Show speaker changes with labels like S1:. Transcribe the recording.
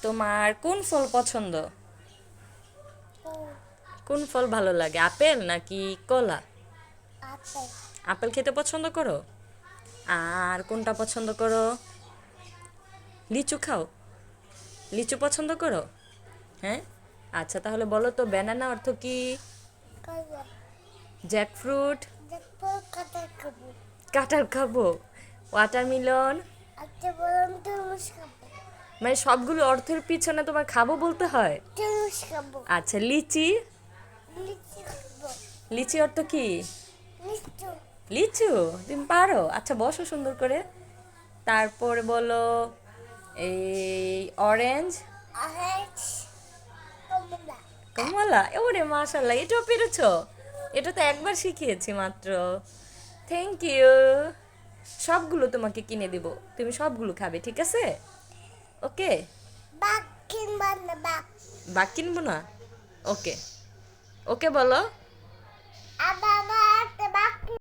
S1: তোমার কোন ফল পছন্দ? কোন ফল ভালো লাগে, আপেল নাকি কলা?
S2: আপেল।
S1: আপেল খেতে পছন্দ করো? আর কোনটা পছন্দ করো? লিচু খাও? লিচু পছন্দ করো? হ্যাঁ। আচ্ছা, তাহলে বলো তো ব্যানানা অর্থ কি?
S2: কলা।
S1: জ্যাকফ্রুট?
S2: তারপর কাঁঠাল খাবো।
S1: কাঁঠাল খাবো? ওয়াটারমেলন?
S2: আচ্ছা বললাম তরমুজ খাবো।
S1: মানে সবগুলো অর্থের পিছনে তোমার খাবো বলতে হয়?
S2: তরমুজ খাবো।
S1: আচ্ছা, লিচি?
S2: লিচু খাবো।
S1: লিচি অর্থ কি?
S2: লিচু।
S1: লিচু? তুমি পারো? আচ্ছা, বসো সুন্দর করে। তারপরে বলো এই অরেঞ্জ?
S2: অরেঞ্জ। কমলা।
S1: কমলা? ওরে মাশাল্লাহ, এটাও পেরেছো? এটা তো একবার শিখিয়েছি মাত্র। Thank you. সবগুলো তোমাকে কিনে দিব, তুমি সবগুলো খাবে, ঠিক আছে? ওকে।
S2: বাঘ কিনবা না বাঘ।
S1: বাক কিনবো না? ওকে। ওকে বলো।
S2: আবার